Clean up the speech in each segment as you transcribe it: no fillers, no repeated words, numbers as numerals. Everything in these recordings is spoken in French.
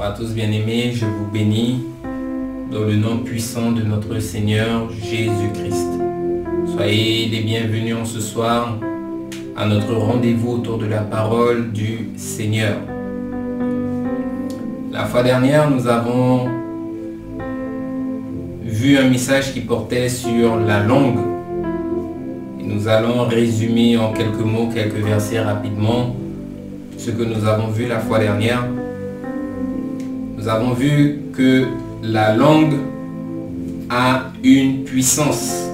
Bonsoir à tous bien-aimés, je vous bénis dans le nom puissant de notre Seigneur Jésus-Christ. Soyez les bienvenus en ce soir à notre rendez-vous autour de la parole du Seigneur. La fois dernière, nous avons vu un message qui portait sur la langue. Et nous allons résumer en quelques mots, quelques versets rapidement ce que nous avons vu la fois dernière. Nous avons vu que la langue a une puissance,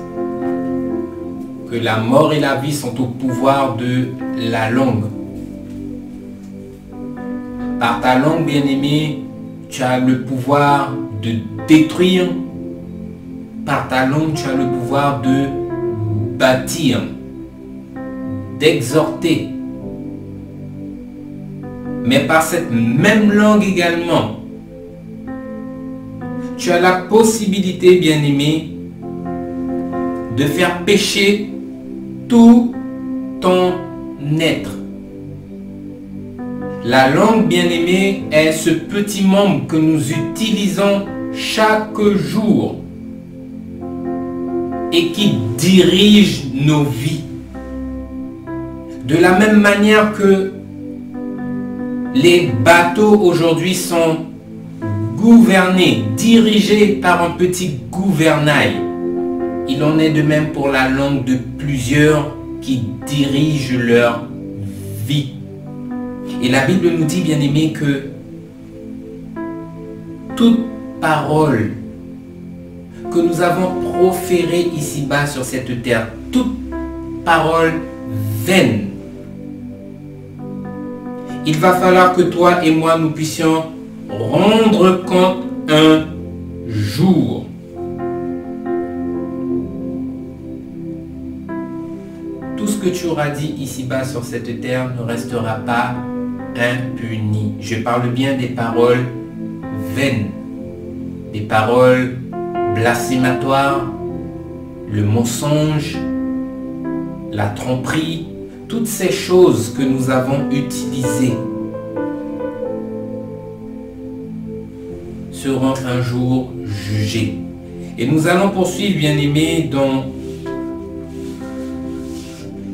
que la mort et la vie sont au pouvoir de la langue. Par ta langue, bien-aimé, tu as le pouvoir de détruire. Par ta langue, tu as le pouvoir de bâtir, d'exhorter. Mais par cette même langue également, tu as la possibilité, bien-aimé, de faire pécher tout ton être. La langue, bien-aimé, est ce petit membre que nous utilisons chaque jour et qui dirige nos vies. De la même manière que les bateaux aujourd'hui sont gouvernés, dirigés par un petit gouvernail, il en est de même pour la langue de plusieurs qui dirigent leur vie. Et la Bible nous dit, bien aimé, que toute parole que nous avons proférée ici-bas sur cette terre, toute parole vaine, il va falloir que toi et moi nous puissions rendre compte un jour. Tout ce que tu auras dit ici-bas sur cette terre ne restera pas impuni. Je parle bien des paroles vaines, des paroles blasphématoires, le mensonge, la tromperie, toutes ces choses que nous avons utilisées seront un jour jugées. Et nous allons poursuivre, bien-aimés, dans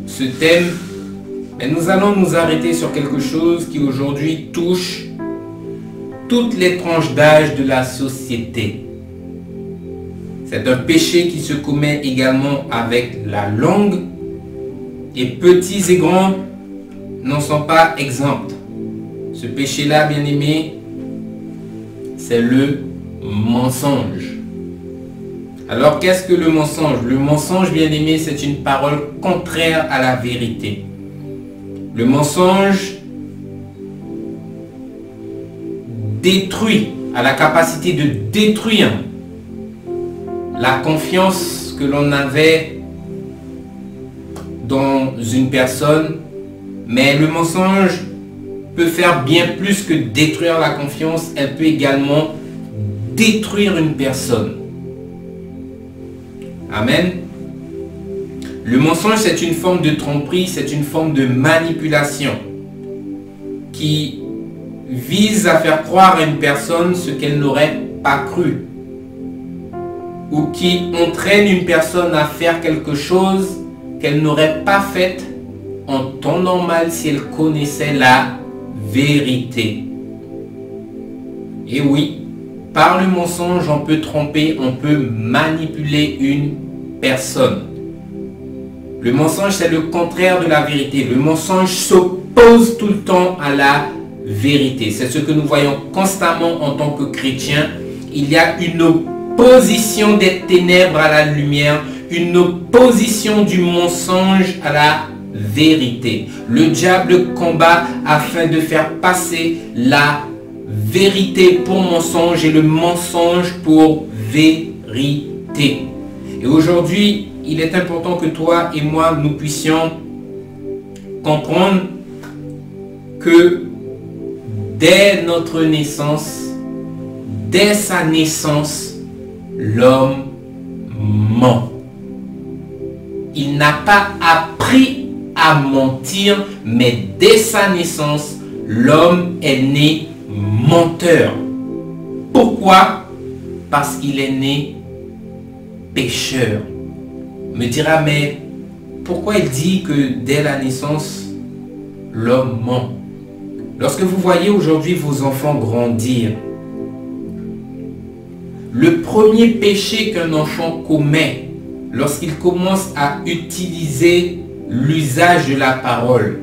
ce thème. Mais nous allons nous arrêter sur quelque chose qui aujourd'hui touche toutes les tranches d'âge de la société. C'est un péché qui se commet également avec la langue. Et petits et grands n'en sont pas exempts. Ce péché-là, bien-aimé, c'est le mensonge. Alors, qu'est-ce que le mensonge? Le mensonge, bien-aimé, c'est une parole contraire à la vérité. Le mensonge détruit, a la capacité de détruire la confiance que l'on avait dans une personne, mais le mensonge peut faire bien plus que détruire la confiance, elle peut également détruire une personne. Amen. Le mensonge, c'est une forme de tromperie, c'est une forme de manipulation qui vise à faire croire à une personne ce qu'elle n'aurait pas cru, ou qui entraîne une personne à faire quelque chose qu'elle n'aurait pas faite en temps normal si elle connaissait la vérité. Et oui, par le mensonge, on peut tromper, on peut manipuler une personne. Le mensonge, c'est le contraire de la vérité. Le mensonge s'oppose tout le temps à la vérité. C'est ce que nous voyons constamment en tant que chrétiens. Il y a une opposition des ténèbres à la lumière, une opposition du mensonge à la vérité. Le diable combat afin de faire passer la vérité pour mensonge et le mensonge pour vérité. Et aujourd'hui, il est important que toi et moi, nous puissions comprendre que dès notre naissance, dès sa naissance, l'homme ment. Il n'a pas appris à mentir, mais dès sa naissance, l'homme est né menteur. Pourquoi? Parce qu'il est né pécheur. On me dira, mais pourquoi il dit que dès la naissance, l'homme ment? Lorsque vous voyez aujourd'hui vos enfants grandir, le premier péché qu'un enfant commet lorsqu'il commence à utiliser l'usage de la parole,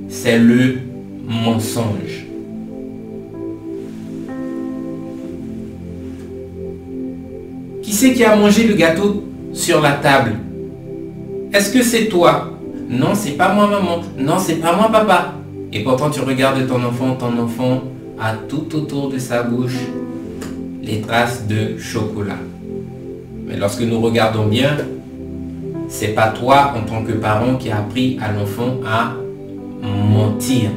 c'est le mensonge. Qui c'est qui a mangé le gâteau sur la table? Est-ce que c'est toi? Non, c'est pas moi maman. Non, c'est pas moi papa. Et pourtant tu regardes ton enfant a tout autour de sa bouche les traces de chocolat. Mais lorsque nous regardons bien, c'est pas toi en tant que parent qui a appris à l'enfant à mentir.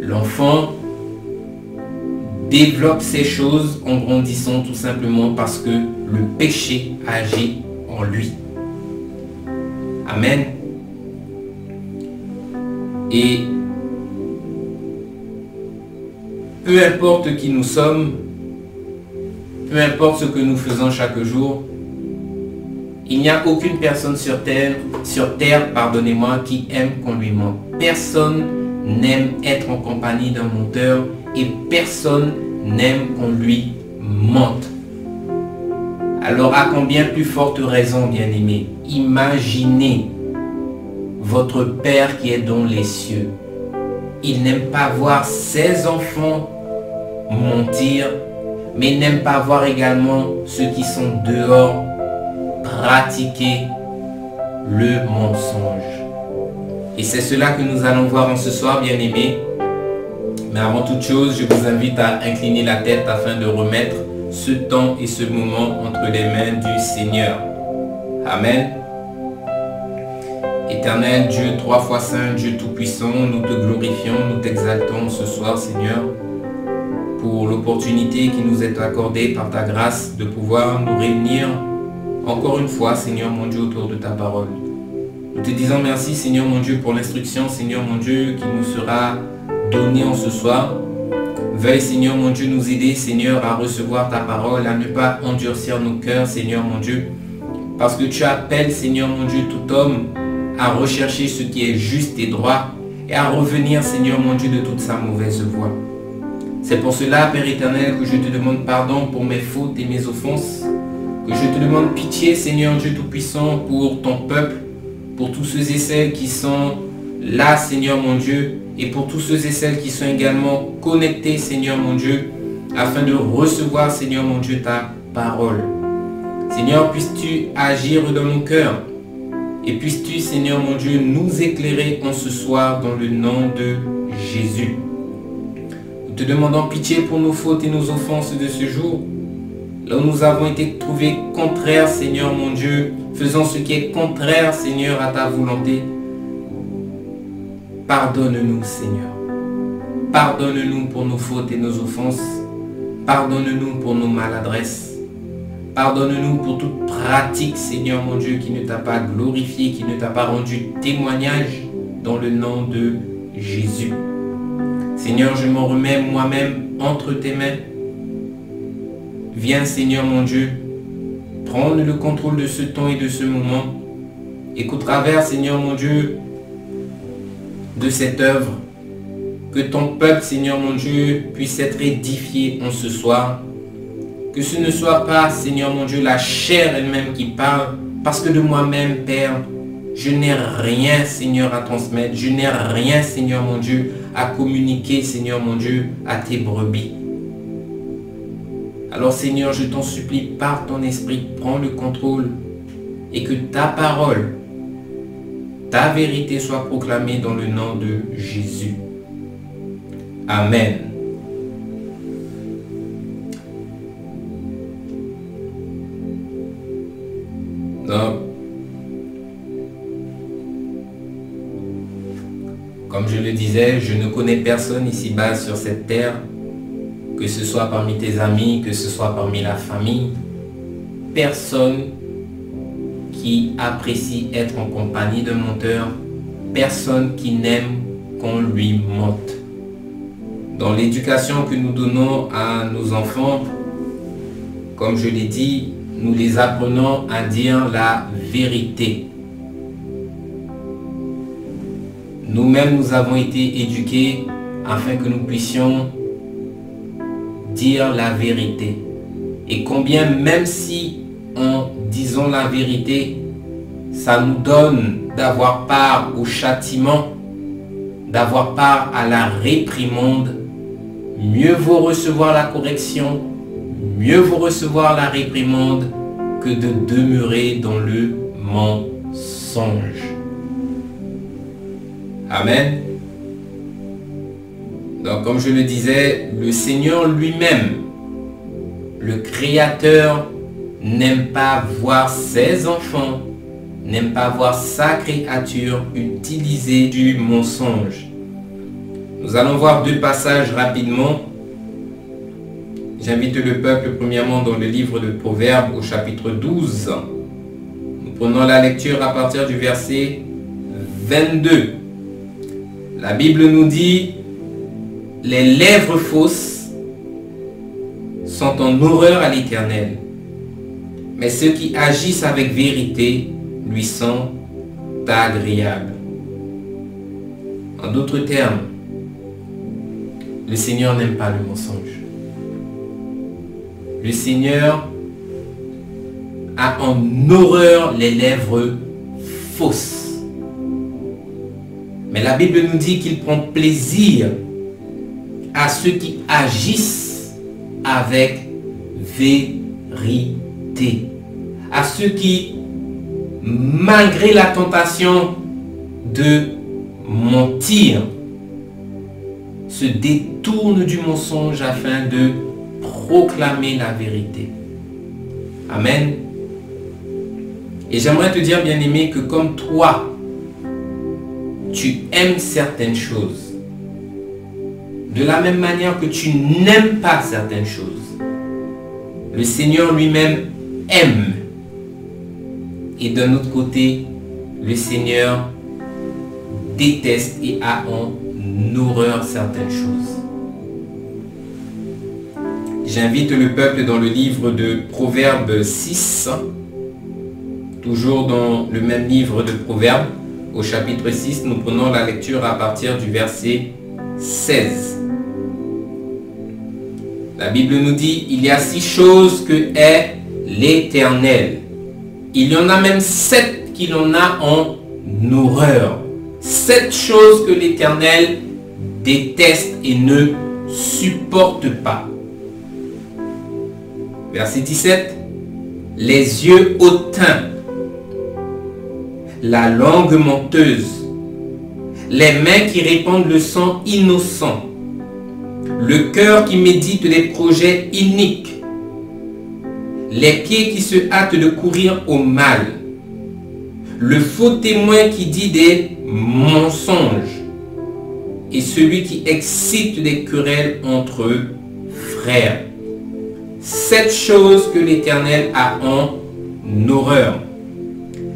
L'enfant développe ces choses en grandissant tout simplement parce que le péché agit en lui. Amen. Et peu importe qui nous sommes, peu importe ce que nous faisons chaque jour, il n'y a aucune personne sur terre, pardonnez-moi, qui aime qu'on lui mente. Personne n'aime être en compagnie d'un menteur et personne n'aime qu'on lui mente. Alors à combien plus forte raison, bien-aimés, imaginez votre Père qui est dans les cieux. Il n'aime pas voir ses enfants mentir, mais il n'aime pas voir également ceux qui sont dehors pratiquer le mensonge. Et c'est cela que nous allons voir en ce soir, bien-aimés. Mais avant toute chose, je vous invite à incliner la tête afin de remettre ce temps et ce moment entre les mains du Seigneur. Amen. Éternel Dieu, 3 fois saint, Dieu tout-puissant, nous te glorifions, nous t'exaltons ce soir, Seigneur, pour l'opportunité qui nous est accordée par ta grâce de pouvoir nous réunir encore une fois, Seigneur mon Dieu, autour de ta parole. Nous te disons merci, Seigneur mon Dieu, pour l'instruction, Seigneur mon Dieu, qui nous sera donnée en ce soir. Veuille, Seigneur mon Dieu, nous aider, Seigneur, à recevoir ta parole, à ne pas endurcir nos cœurs, Seigneur mon Dieu, parce que tu appelles, Seigneur mon Dieu, tout homme à rechercher ce qui est juste et droit et à revenir, Seigneur mon Dieu, de toute sa mauvaise voie. C'est pour cela, Père éternel, que je te demande pardon pour mes fautes et mes offenses, que je te demande pitié, Seigneur Dieu Tout-Puissant, pour ton peuple, pour tous ceux et celles qui sont là, Seigneur mon Dieu, et pour tous ceux et celles qui sont également connectés, Seigneur mon Dieu, afin de recevoir, Seigneur mon Dieu, ta parole. Seigneur, puisses-tu agir dans nos cœurs, et puisses-tu, Seigneur mon Dieu, nous éclairer en ce soir dans le nom de Jésus. Nous te demandons pitié pour nos fautes et nos offenses de ce jour. Là où nous avons été trouvés contraires, Seigneur mon Dieu, faisant ce qui est contraire, Seigneur, à ta volonté. Pardonne-nous, Seigneur. Pardonne-nous pour nos fautes et nos offenses. Pardonne-nous pour nos maladresses. Pardonne-nous pour toute pratique, Seigneur mon Dieu, qui ne t'a pas glorifié, qui ne t'a pas rendu témoignage dans le nom de Jésus. Seigneur, je m'en remets moi-même entre tes mains. Viens, Seigneur mon Dieu, prendre le contrôle de ce temps et de ce moment, et qu'au travers, Seigneur mon Dieu, de cette œuvre, que ton peuple, Seigneur mon Dieu, puisse être édifié en ce soir. Que ce ne soit pas, Seigneur mon Dieu, la chair elle-même qui parle, parce que de moi-même, Père, je n'ai rien, Seigneur, à transmettre. Je n'ai rien, Seigneur mon Dieu, à communiquer, Seigneur mon Dieu, à tes brebis. Alors, Seigneur, je t'en supplie, par ton esprit, prends le contrôle et que ta parole, ta vérité soit proclamée dans le nom de Jésus. Amen. Donc, comme je le disais, je ne connais personne ici-bas sur cette terre, que ce soit parmi tes amis, que ce soit parmi la famille, personne qui apprécie être en compagnie d'un menteur, personne qui n'aime qu'on lui mente. Dans l'éducation que nous donnons à nos enfants, comme je l'ai dit, nous les apprenons à dire la vérité. Nous-mêmes, nous avons été éduqués afin que nous puissions dire la vérité. Et combien, même si en disant la vérité, ça nous donne d'avoir part au châtiment, d'avoir part à la réprimande, mieux vaut recevoir la correction, mieux vaut recevoir la réprimande que de demeurer dans le mensonge. Amen. Donc, comme je le disais, le Seigneur lui-même, le Créateur, n'aime pas voir ses enfants, n'aime pas voir sa créature utiliser du mensonge. Nous allons voir deux passages rapidement. J'invite le peuple premièrement dans le livre de Proverbes au chapitre 12. Nous prenons la lecture à partir du verset 22. La Bible nous dit: les lèvres fausses sont en horreur à l'Éternel, mais ceux qui agissent avec vérité lui sont agréables. En d'autres termes, le Seigneur n'aime pas le mensonge. Le Seigneur a en horreur les lèvres fausses. Mais la Bible nous dit qu'il prend plaisir à ceux qui agissent avec vérité. À ceux qui, malgré la tentation de mentir, se détournent du mensonge afin de proclamer la vérité. Amen. Et j'aimerais te dire, bien-aimé, que comme toi, tu aimes certaines choses, de la même manière que tu n'aimes pas certaines choses, le Seigneur lui-même aime. Et d'un autre côté, le Seigneur déteste et a en horreur certaines choses. J'invite le peuple dans le livre de Proverbes 6, toujours dans le même livre de Proverbes, au chapitre 6, nous prenons la lecture à partir du verset 16. La Bible nous dit: il y a 6 choses que est l'Éternel. Il y en a même 7 qu'il en a en horreur. 7 choses que l'Éternel déteste et ne supporte pas. Verset 17. Les yeux hautains, la langue menteuse, les mains qui répandent le sang innocent, le cœur qui médite des projets iniques, les pieds qui se hâtent de courir au mal, le faux témoin qui dit des mensonges et celui qui excite des querelles entre frères. 7 choses que l'Éternel a en horreur.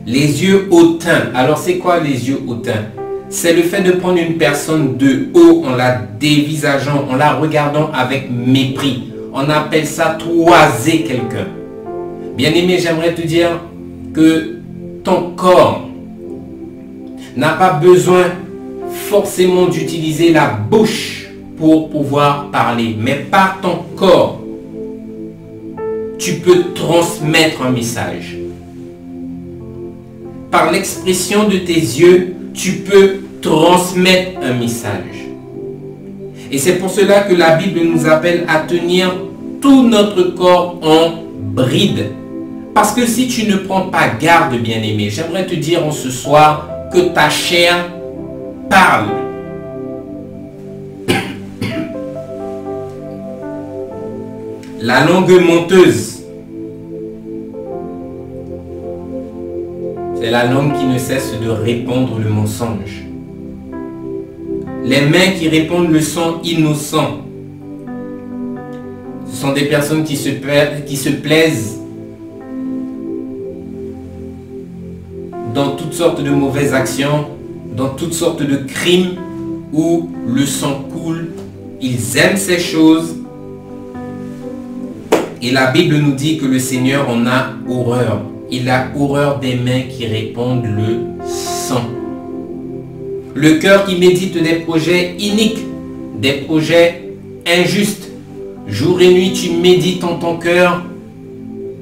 Les yeux hautains. Alors c'est quoi les yeux hautains? C'est le fait de prendre une personne de haut en la dévisageant, en la regardant avec mépris. On appelle ça toiser quelqu'un. Bien-aimé, j'aimerais te dire que ton corps n'a pas besoin forcément d'utiliser la bouche pour pouvoir parler. Mais par ton corps, tu peux transmettre un message. Par l'expression de tes yeux, tu peux transmettre un message. Et c'est pour cela que la Bible nous appelle à tenir tout notre corps en bride. Parce que si tu ne prends pas garde, bien-aimé, j'aimerais te dire en ce soir que ta chair parle. La langue menteuse, c'est la langue qui ne cesse de répandre le mensonge. Les mains qui répandent le sang innocent, ce sont des personnes qui se plaisent dans toutes sortes de mauvaises actions, dans toutes sortes de crimes où le sang coule ils aiment ces choses. Et la Bible nous dit que le Seigneur en a horreur. Il a horreur des mains qui répandent le sang. Le cœur qui médite des projets iniques, des projets injustes. Jour et nuit, tu médites en ton cœur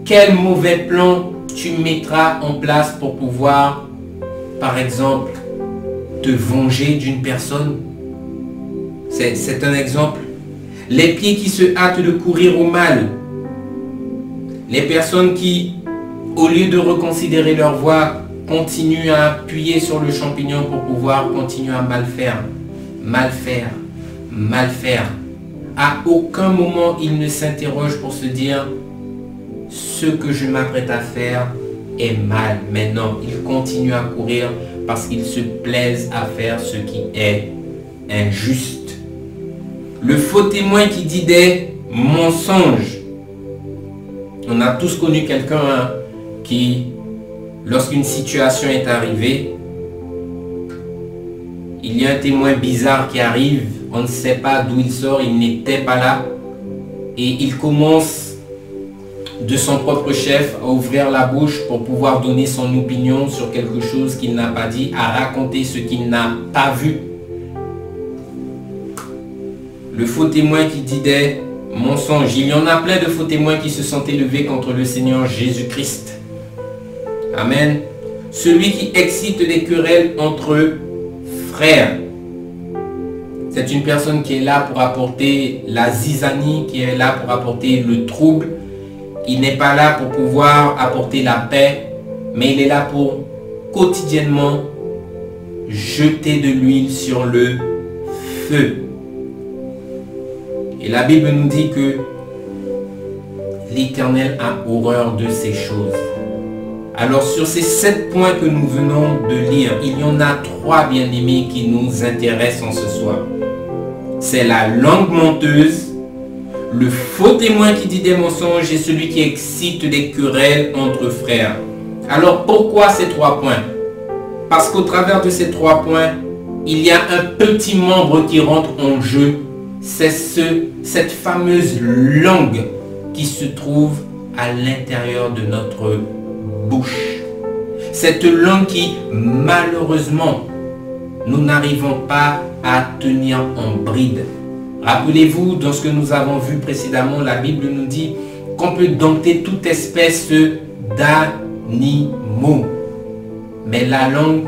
quel mauvais plan tu mettras en place pour pouvoir, par exemple, te venger d'une personne. C'est un exemple. Les pieds qui se hâtent de courir au mal. Les personnes qui, au lieu de reconsidérer leur voie, continuent à appuyer sur le champignon pour pouvoir continuer à mal faire. Mal faire. Mal faire. À aucun moment, ils ne s'interrogent pour se dire « Ce que je m'apprête à faire est mal. » Mais non, ils continuent à courir parce qu'ils se plaisent à faire ce qui est injuste. Le faux témoin qui dit des mensonges. On a tous connu quelqu'un qui, lorsqu'une situation est arrivée, il y a un témoin bizarre qui arrive, on ne sait pas d'où il sort, il n'était pas là, et il commence de son propre chef à ouvrir la bouche pour pouvoir donner son opinion sur quelque chose qu'il n'a pas dit, à raconter ce qu'il n'a pas vu. Le faux témoin qui dit des mensonges. Il y en a plein de faux témoins qui se sont élevés contre le Seigneur Jésus-Christ. Amen. Celui qui excite les querelles entre frères. C'est une personne qui est là pour apporter la zizanie, qui est là pour apporter le trouble. Il n'est pas là pour pouvoir apporter la paix, mais il est là pour quotidiennement jeter de l'huile sur le feu. Et la Bible nous dit que l'Éternel a horreur de ces choses. Alors sur ces 7 points que nous venons de lire, il y en a 3 bien-aimés qui nous intéressent en ce soir. C'est la langue menteuse, le faux témoin qui dit des mensonges et celui qui excite des querelles entre frères. Alors pourquoi ces 3 points? Parce qu'au travers de ces 3 points, il y a un petit membre qui rentre en jeu. C'est cette fameuse langue qui se trouve à l'intérieur de notre bouche. Cette langue qui, malheureusement, nous n'arrivons pas à tenir en bride. Rappelez-vous, dans ce que nous avons vu précédemment, la Bible nous dit qu'on peut dompter toute espèce d'animaux. Mais la langue,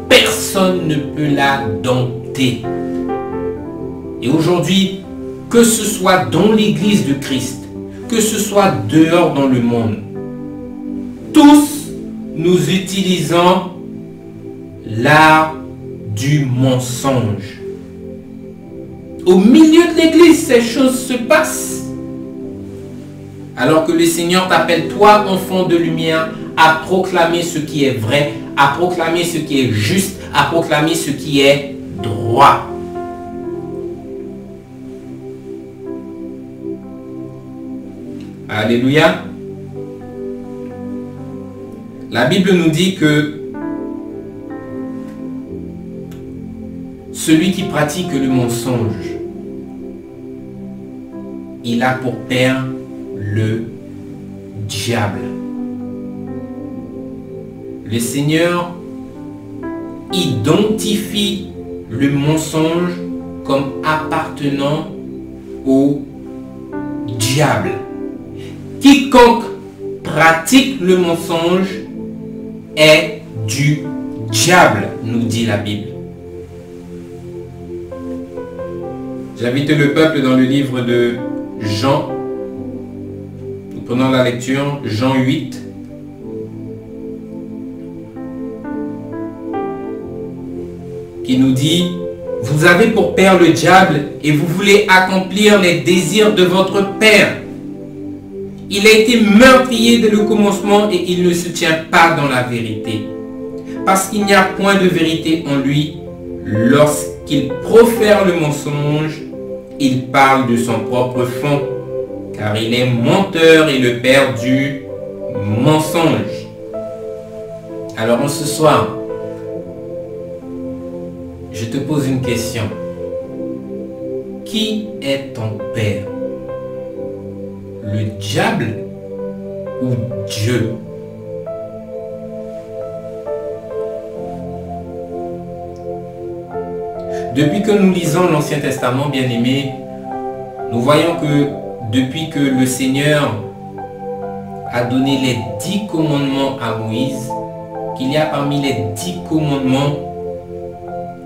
personne ne peut la dompter. Et aujourd'hui, que ce soit dans l'Église de Christ, que ce soit dehors dans le monde, tous nous utilisons l'art du mensonge. Au milieu de l'Église, ces choses se passent. Alors que le Seigneur t'appelle, toi, enfant de lumière, à proclamer ce qui est vrai, à proclamer ce qui est juste, à proclamer ce qui est droit. Alléluia. La Bible nous dit que celui qui pratique le mensonge, il a pour père le diable. Le Seigneur identifie le mensonge comme appartenant au diable. Quiconque pratique le mensonge est du diable, nous dit la Bible. J'invite le peuple dans le livre de Jean. Nous prenons la lecture, Jean 8. Qui nous dit, vous avez pour père le diable et vous voulez accomplir les désirs de votre père. Il a été meurtrier dès le commencement et il ne se tient pas dans la vérité. Parce qu'il n'y a point de vérité en lui. Lorsqu'il profère le mensonge, il parle de son propre fond. Car il est menteur et le père du mensonge. Alors en ce soir, je te pose une question. qui est ton père? Le diable ou Dieu? Depuis que nous lisons l'Ancien Testament, bien-aimés, nous voyons que depuis que le Seigneur a donné les 10 commandements à Moïse, qu'il y a parmi les 10 commandements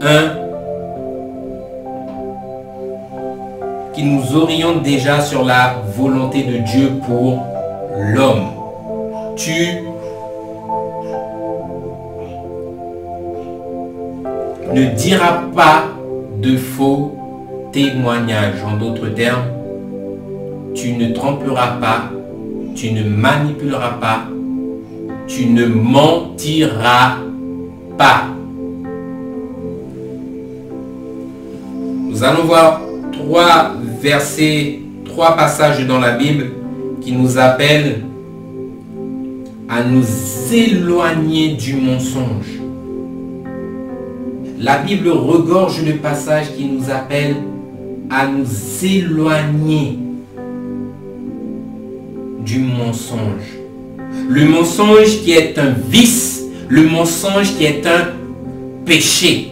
un qui nous oriente déjà sur la volonté de Dieu pour l'homme. Tu ne diras pas de faux témoignages. En d'autres termes, tu ne tromperas pas, tu ne manipuleras pas, tu ne mentiras pas. Nous allons voir 3 versets, 3 passages dans la Bible qui nous appellent à nous éloigner du mensonge. La Bible regorge de passages qui nous appellent à nous éloigner du mensonge. Le mensonge qui est un vice, le mensonge qui est un péché.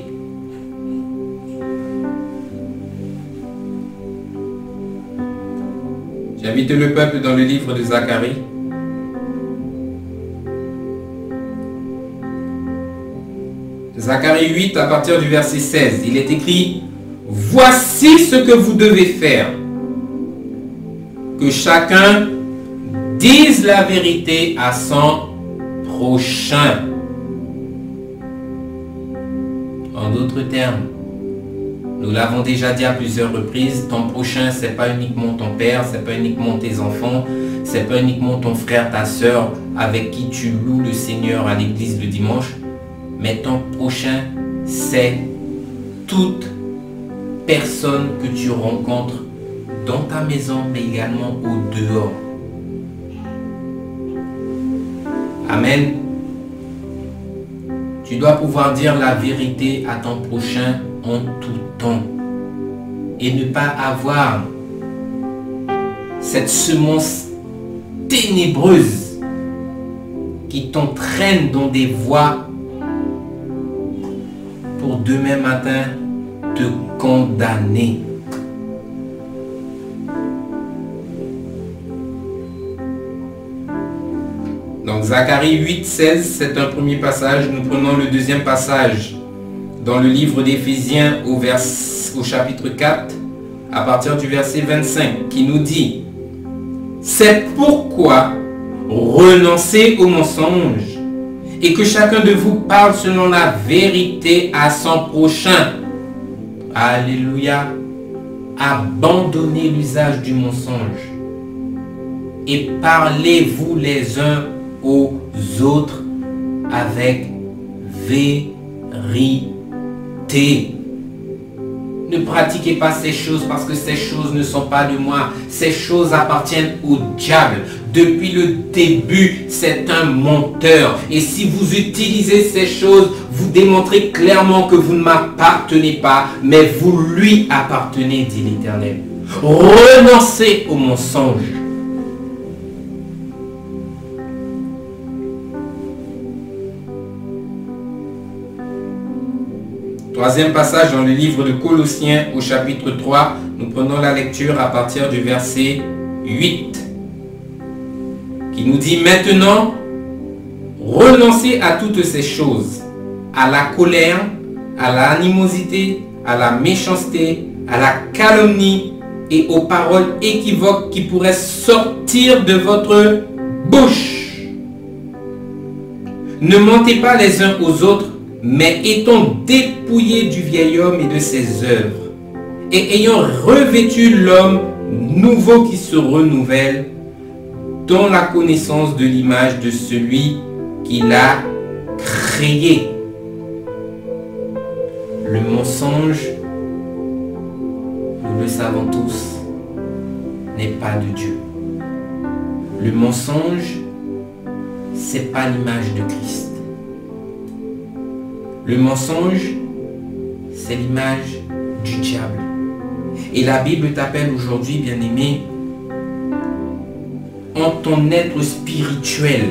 J'invite le peuple dans le livre de Zacharie. Zacharie 8 à partir du verset 16. Il est écrit: voici ce que vous devez faire. Que chacun dise la vérité à son prochain. En d'autres termes, nous l'avons déjà dit à plusieurs reprises, ton prochain, ce n'est pas uniquement ton père, ce n'est pas uniquement tes enfants, ce n'est pas uniquement ton frère, ta soeur avec qui tu loues le Seigneur à l'église le dimanche, mais ton prochain, c'est toute personne que tu rencontres dans ta maison, mais également au dehors. Amen. Tu dois pouvoir dire la vérité à ton prochain en tout temps et ne pas avoir cette semence ténébreuse qui t'entraîne dans des voies pour demain matin te condamner. Donc Zacharie 8, 16, c'est un premier passage. Nous prenons le deuxième passage dans le livre d'Éphésiens au chapitre 4, à partir du verset 25, qui nous dit: c'est pourquoi renoncez au mensonge et que chacun de vous parle selon la vérité à son prochain. Alléluia. Abandonnez l'usage du mensonge et parlez-vous les uns aux autres avec vérité. Ne pratiquez pas ces choses parce que ces choses ne sont pas de moi. Ces choses appartiennent au diable. Depuis le début, c'est un menteur. Et si vous utilisez ces choses, vous démontrez clairement que vous ne m'appartenez pas, mais vous lui appartenez, dit l'Éternel. Renoncez au mensonge. Troisième passage dans le livre de Colossiens au chapitre 3, nous prenons la lecture à partir du verset 8, qui nous dit: maintenant, renoncez à toutes ces choses, à la colère, à l'animosité, à la méchanceté, à la calomnie et aux paroles équivoques qui pourraient sortir de votre bouche. Ne mentez pas les uns aux autres, mais étant dépouillés du vieil homme et de ses œuvres, et ayant revêtu l'homme nouveau qui se renouvelle dans la connaissance de l'image de celui qui l'a créé. Le mensonge, nous le savons tous, n'est pas de Dieu. Le mensonge, c'est pas l'image de Christ. Le mensonge, c'est l'image du diable. Et la Bible t'appelle aujourd'hui, bien-aimé, en ton être spirituel,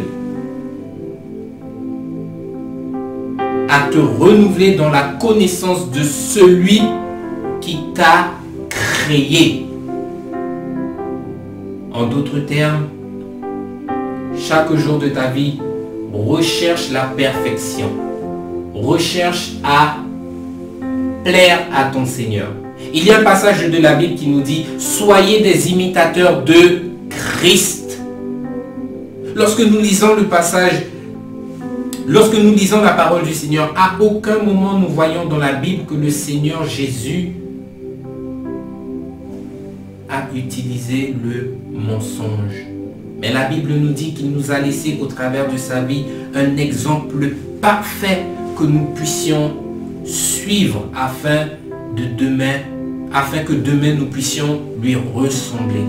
à te renouveler dans la connaissance de celui qui t'a créé. En d'autres termes, chaque jour de ta vie, recherche la perfection. Recherche à plaire à ton Seigneur. Il y a un passage de la Bible qui nous dit « Soyez des imitateurs de Christ ». Lorsque nous lisons le passage, lorsque nous lisons la parole du Seigneur, à aucun moment nous voyons dans la Bible que le Seigneur Jésus a utilisé le mensonge. Mais la Bible nous dit qu'il nous a laissé au travers de sa vie un exemple parfait que nous puissions suivre afin que demain nous puissions lui ressembler.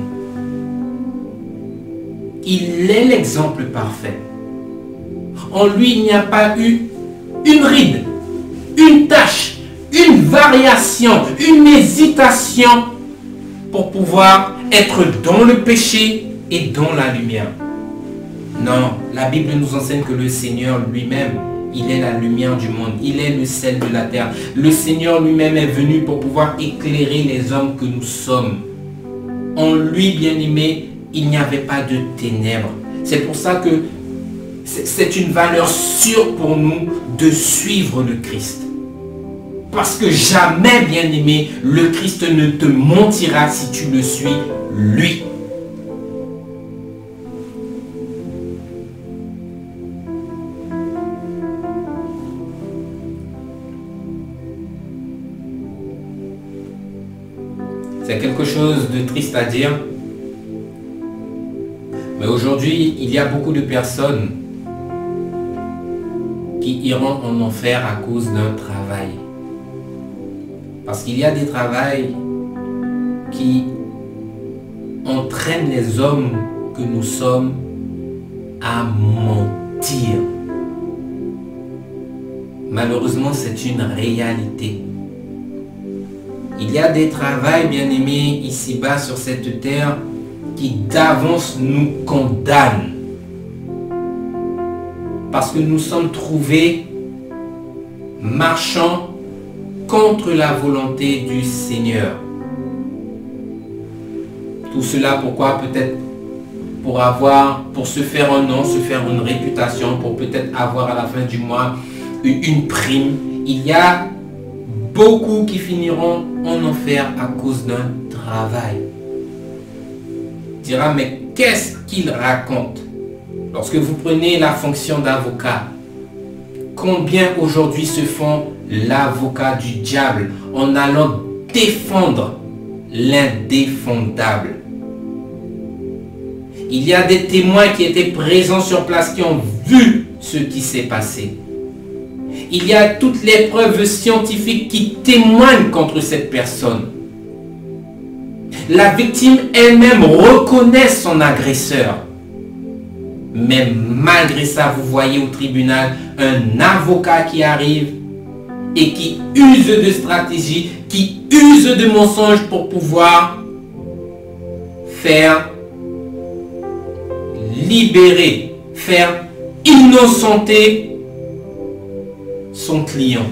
Il est l'exemple parfait. En lui, il n'y a pas eu une ride, une tache, une variation, une hésitation pour pouvoir être dans le péché et dans la lumière. Non, la Bible nous enseigne que le Seigneur lui-même, il est la lumière du monde, il est le sel de la terre. Le Seigneur lui-même est venu pour pouvoir éclairer les hommes que nous sommes. En lui, bien-aimé, il n'y avait pas de ténèbres. C'est pour ça que c'est une valeur sûre pour nous de suivre le Christ. Parce que jamais, bien-aimé, le Christ ne te mentira si tu le suis, lui. C'est quelque chose de triste à dire. Mais aujourd'hui, il y a beaucoup de personnes qui iront en enfer à cause d'un travail. Parce qu'il y a des travails qui entraînent les hommes que nous sommes à mentir. Malheureusement, c'est une réalité. Il y a des travails, bien-aimés, ici-bas sur cette terre qui d'avance nous condamnent. Parce que nous sommes trouvés marchant contre la volonté du Seigneur. Tout cela pourquoi? Peut-être pour se faire un nom, se faire une réputation, pour peut-être avoir à la fin du mois une prime. Il y a beaucoup qui finiront en enfer à cause d'un travail. Tu diras, mais qu'est-ce qu'il raconte? Lorsque vous prenez la fonction d'avocat, combien aujourd'hui se font l'avocat du diable en allant défendre l'indéfendable? Il y a des témoins qui étaient présents sur place qui ont vu ce qui s'est passé. Il y a toutes les preuves scientifiques qui témoignent contre cette personne. La victime elle-même reconnaît son agresseur. Mais malgré ça, vous voyez au tribunal un avocat qui arrive et qui use de stratégie, qui use de mensonges pour pouvoir faire libérer, faire innocenter son client.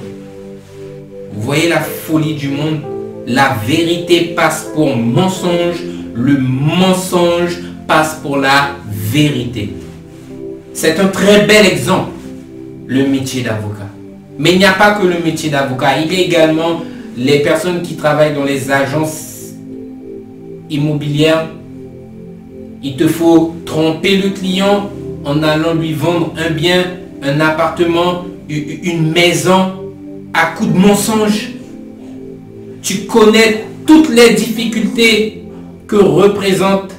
Vous voyez la folie du monde? La vérité passe pour mensonge, le mensonge passe pour la vérité. C'est un très bel exemple, le métier d'avocat. Mais il n'y a pas que le métier d'avocat, il y a également les personnes qui travaillent dans les agences immobilières. Il te faut tromper le client en allant lui vendre un bien, un appartement, une maison à coups de mensonges. Tu connais toutes les difficultés que représente,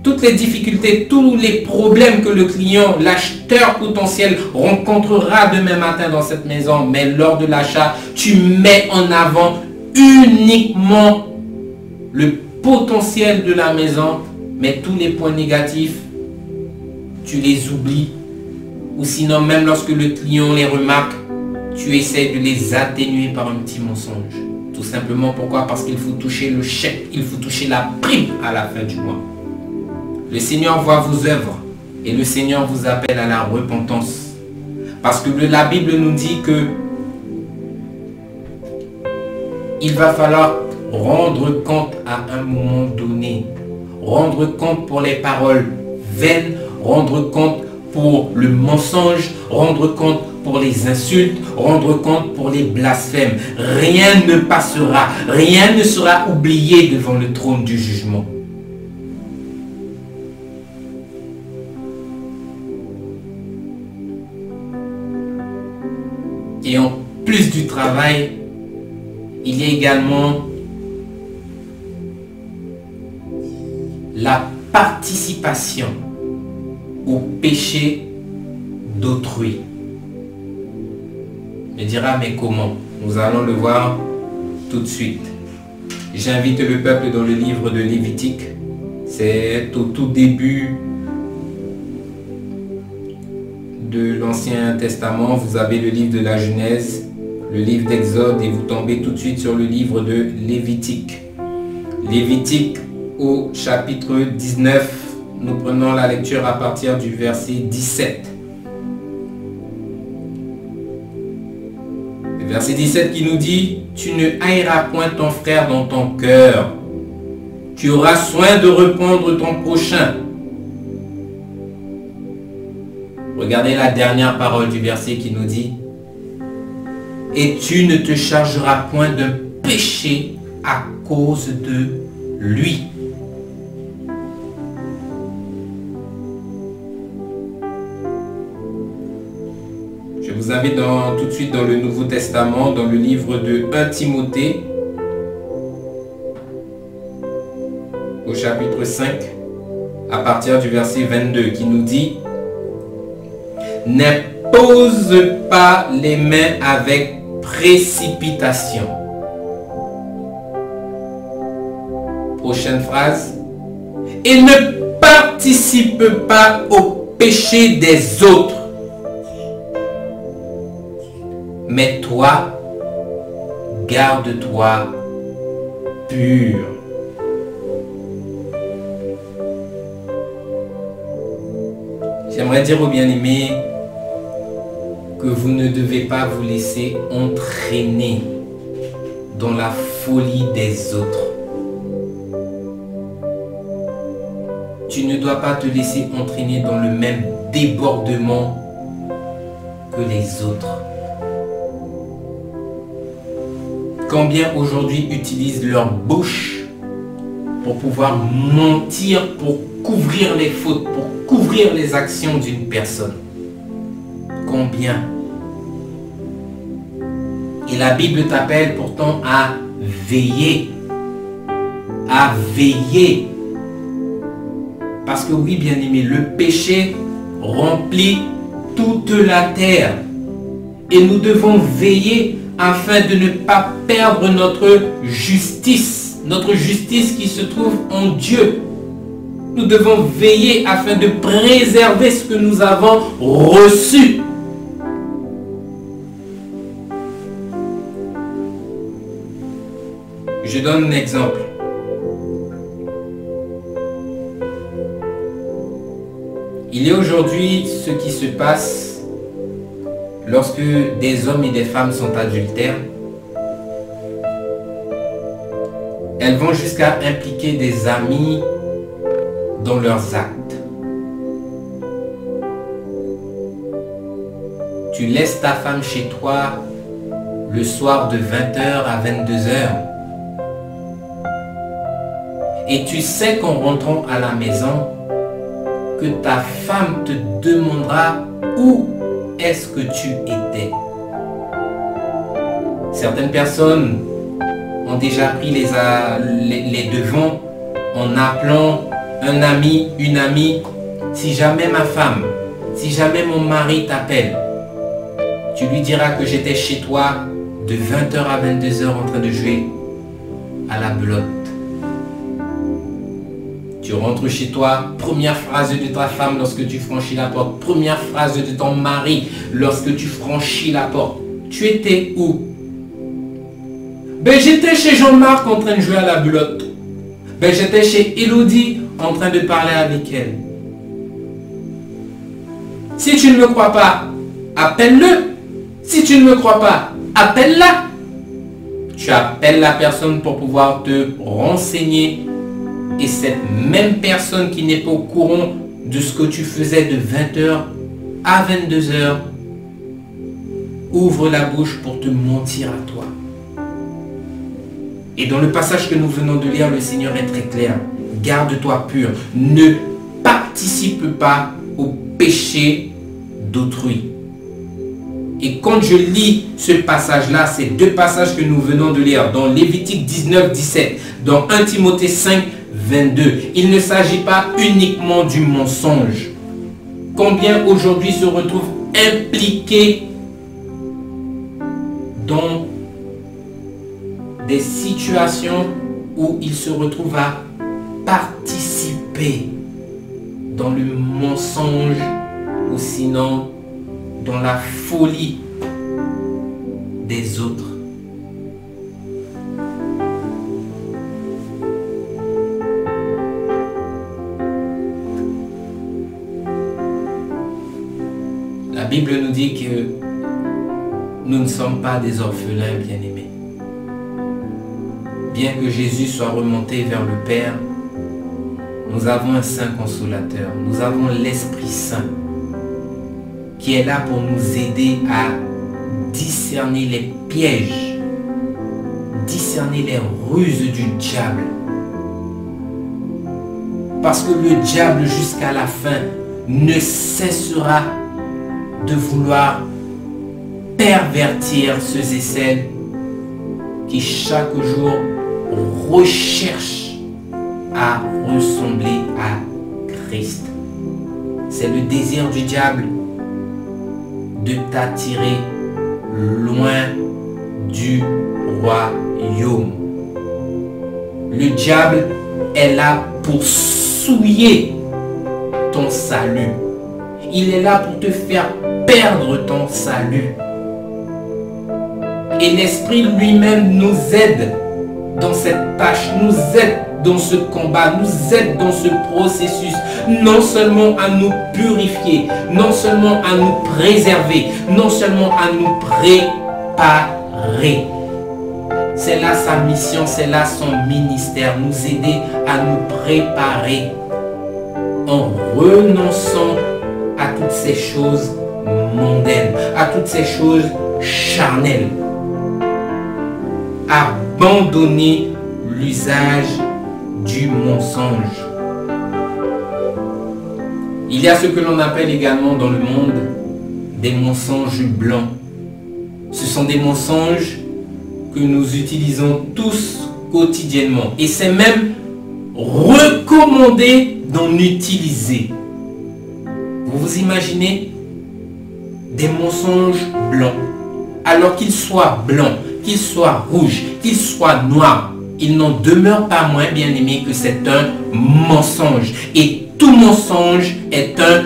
toutes les difficultés, tous les problèmes que le client, l'acheteur potentiel rencontrera demain matin dans cette maison. Mais lors de l'achat, tu mets en avant uniquement le potentiel de la maison, mais tous les points négatifs, tu les oublies. Ou sinon, même lorsque le client les remarque, tu essaies de les atténuer par un petit mensonge. Tout simplement pourquoi? Parce qu'il faut toucher le chèque, il faut toucher la prime à la fin du mois. Le Seigneur voit vos œuvres et le Seigneur vous appelle à la repentance. Parce que la Bible nous dit que il va falloir rendre compte à un moment donné. Rendre compte pour les paroles vaines, rendre compte pour le mensonge, rendre compte pour les insultes, rendre compte pour les blasphèmes. Rien ne passera, rien ne sera oublié devant le trône du jugement. Et en plus du travail, il y a également la participation au péché d'autrui. On dira, mais comment? Nous allons le voir tout de suite. J'invite le peuple dans le livre de Lévitique. C'est au tout début de l'Ancien Testament. Vous avez le livre de la Genèse, le livre d'Exode et vous tombez tout de suite sur le livre de Lévitique. Lévitique au chapitre 19, nous prenons la lecture à partir du verset 17. Le verset 17 qui nous dit: tu ne haïras point ton frère dans ton cœur. Tu auras soin de reprendre ton prochain. Regardez la dernière parole du verset qui nous dit: et tu ne te chargeras point d'un péché à cause de lui. Je vous invite tout de suite dans le Nouveau Testament, dans le livre de 1 Timothée, au chapitre 5, à partir du verset 22, qui nous dit: n'impose pas les mains avec précipitation. Prochaine phrase. Et ne participe pas au péché des autres. Mais toi, garde-toi pur. J'aimerais dire aux bien-aimés que vous ne devez pas vous laisser entraîner dans la folie des autres. Tu ne dois pas te laisser entraîner dans le même débordement que les autres. Combien aujourd'hui utilisent leur bouche pour pouvoir mentir, pour couvrir les fautes, pour couvrir les actions d'une personne? Combien? Et la Bible t'appelle pourtant à veiller. À veiller. Parce que oui, bien aimé, le péché remplit toute la terre. Et nous devons veiller afin de ne pas perdre notre justice qui se trouve en Dieu. Nous devons veiller afin de préserver ce que nous avons reçu. Je donne un exemple. Il y a aujourd'hui ce qui se passe lorsque des hommes et des femmes sont adultères. Elles vont jusqu'à impliquer des amis dans leurs actes. Tu laisses ta femme chez toi le soir de 20h à 22h. Et tu sais qu'en rentrant à la maison, que ta femme te demandera où est-ce que tu étais. Certaines personnes ont déjà pris les devants en appelant un ami, une amie. Si jamais ma femme, si jamais mon mari t'appelle, tu lui diras que j'étais chez toi de 20h à 22h en train de jouer à la belote. Tu rentres chez toi, première phrase de ta femme lorsque tu franchis la porte. Première phrase de ton mari lorsque tu franchis la porte. Tu étais où? Ben, j'étais chez Jean-Marc en train de jouer à la belote. Ben, j'étais chez Elodie en train de parler avec elle. Si tu ne me crois pas, appelle-le. Si tu ne me crois pas, appelle-la. Tu appelles la personne pour pouvoir te renseigner. Et cette même personne qui n'est pas au courant de ce que tu faisais de 20h à 22h, ouvre la bouche pour te mentir à toi. Et dans le passage que nous venons de lire, le Seigneur est très clair. Garde-toi pur. Ne participe pas au péché d'autrui. Et quand je lis ce passage-là, ces deux passages que nous venons de lire, dans Lévitique 19, 17, dans 1 Timothée 5, 22, il ne s'agit pas uniquement du mensonge. Combien aujourd'hui se retrouvent impliqués dans des situations où ils se retrouvent à participer dans le mensonge ou sinon dans la folie des autres. La Bible nous dit que nous ne sommes pas des orphelins bien-aimés. Bien que Jésus soit remonté vers le Père, nous avons un Saint Consolateur, nous avons l'Esprit Saint qui est là pour nous aider à discerner les pièges, discerner les ruses du diable. Parce que le diable jusqu'à la fin ne cessera de vouloir pervertir ceux et celles qui chaque jour recherchent à ressembler à Christ. C'est le désir du diable de t'attirer loin du royaume. Le diable est là pour souiller ton salut. Il est là pour te faire perdre ton salut. Et l'Esprit lui-même nous aide dans cette tâche, nous aide dans ce combat, nous aide dans ce processus, non seulement à nous purifier, non seulement à nous préserver, non seulement à nous préparer. C'est là sa mission, c'est là son ministère, nous aider à nous préparer en renonçant à toutes ces choses mondaines, à toutes ces choses charnelles. Abandonner l'usage du mensonge. Il y a ce que l'on appelle également dans le monde des mensonges blancs. Ce sont des mensonges que nous utilisons tous quotidiennement. Et c'est même recommandé d'en utiliser. Vous vous imaginez des mensonges blancs. Alors qu'ils soient blancs, qu'ils soient rouges, qu'ils soient noirs, il n'en demeure pas moins, bien aimé, que c'est un mensonge. Et tout mensonge est un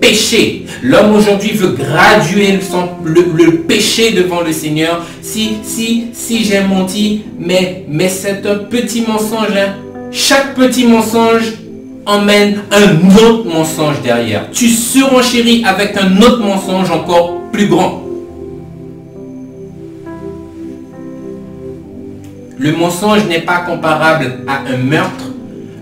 péché. L'homme aujourd'hui veut graduer le péché devant le Seigneur. Si j'ai menti, mais c'est un petit mensonge. Hein. Chaque petit mensonge emmène un autre mensonge derrière. Tu surenchéris avec un autre mensonge encore plus grand. Le mensonge n'est pas comparable à un meurtre.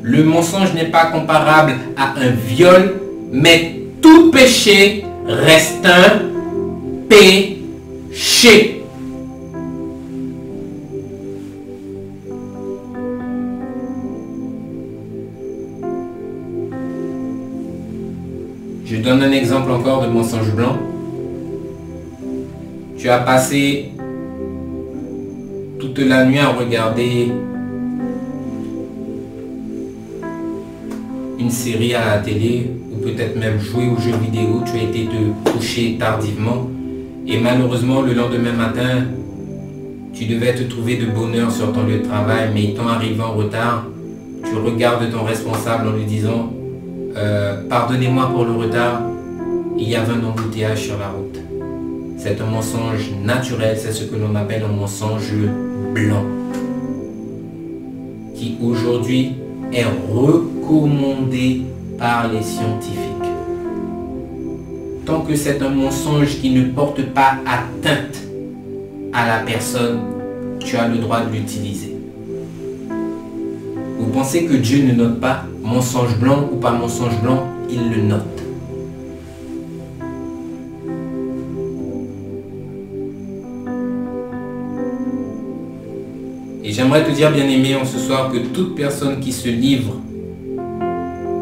Le mensonge n'est pas comparable à un viol. Mais tout péché reste un péché. Je donne un exemple encore de mensonge blanc. Tu as passé toute la nuit à regarder une série à la télé ou peut-être même jouer aux jeux vidéo, tu as été te coucher tardivement et malheureusement le lendemain matin tu devais te trouver de bonne heure sur ton lieu de travail, mais étant arrivé en retard, tu regardes ton responsable en lui disant pardonnez-moi pour le retard, il y avait un embouteillage sur la route. C'est un mensonge naturel, c'est ce que l'on appelle un mensonge blanc qui aujourd'hui est recommandé par les scientifiques. Tant que c'est un mensonge qui ne porte pas atteinte à la personne, tu as le droit de l'utiliser. Vous pensez que Dieu ne note pas mensonge blanc ou pas mensonge blanc? Il le note. Et j'aimerais te dire, bien-aimé, en ce soir, que toute personne qui se livre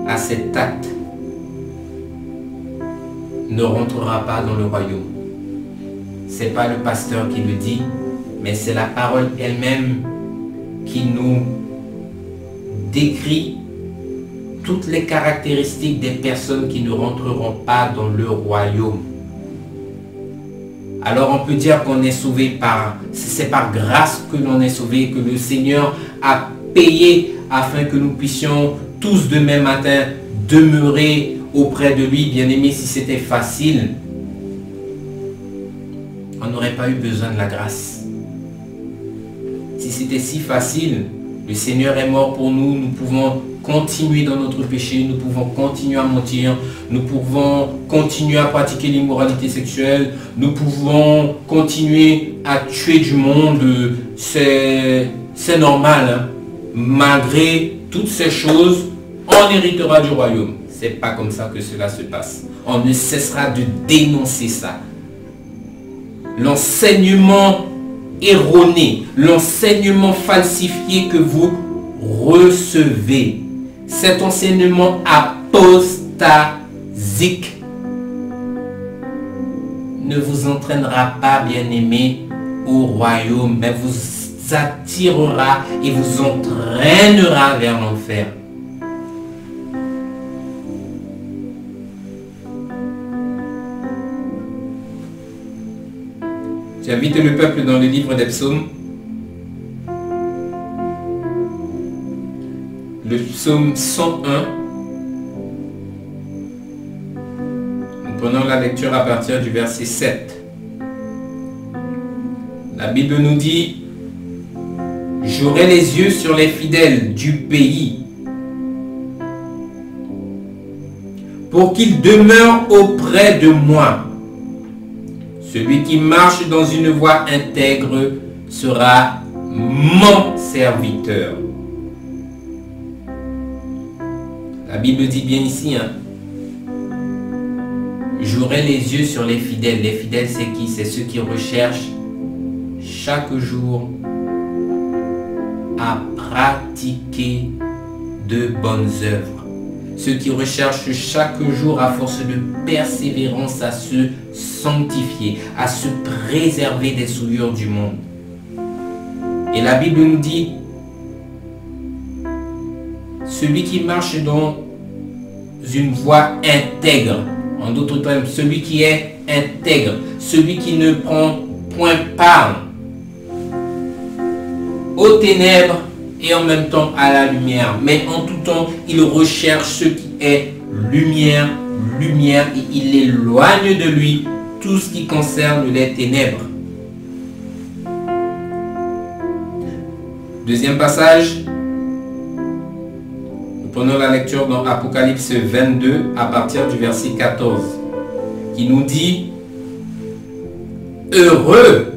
à cet acte ne rentrera pas dans le royaume. Ce n'est pas le pasteur qui le dit, mais c'est la parole elle-même qui nous décrit toutes les caractéristiques des personnes qui ne rentreront pas dans le royaume. Alors on peut dire qu'on est sauvé par, c'est par grâce que l'on est sauvé, que le Seigneur a payé afin que nous puissions tous demain matin demeurer auprès de lui. Bien aimé, si c'était facile, on n'aurait pas eu besoin de la grâce. Si c'était si facile, le Seigneur est mort pour nous, nous pouvons continuer dans notre péché, nous pouvons continuer à mentir, nous pouvons continuer à pratiquer l'immoralité sexuelle, nous pouvons continuer à tuer du monde, c'est normal, hein. Malgré toutes ces choses, on héritera du royaume. C'est pas comme ça que cela se passe. On ne cessera de dénoncer ça. L'enseignement erroné, l'enseignement falsifié que vous recevez, cet enseignement apostasique ne vous entraînera pas, bien-aimé, au royaume, mais vous attirera et vous entraînera vers l'enfer. J'invite le peuple dans le livre des psaumes. Le psaume 101. Nous prenons la lecture à partir du verset 7. La Bible nous dit: j'aurai les yeux sur les fidèles du pays, pour qu'ils demeurent auprès de moi. Celui qui marche dans une voie intègre sera mon serviteur. La Bible dit bien ici, hein, j'aurai les yeux sur les fidèles. Les fidèles, c'est qui? C'est ceux qui recherchent chaque jour à pratiquer de bonnes œuvres. Ceux qui recherchent chaque jour, à force de persévérance, à se sanctifier, à se préserver des souillures du monde. Et la Bible nous dit, celui qui marche dans une voie intègre, en d'autres termes, celui qui est intègre, celui qui ne prend point part aux ténèbres et en même temps à la lumière, mais en tout temps il recherche ce qui est lumière, et il éloigne de lui tout ce qui concerne les ténèbres. Deuxième passage, nous prenons la lecture dans Apocalypse 22 à partir du verset 14, qui nous dit: heureux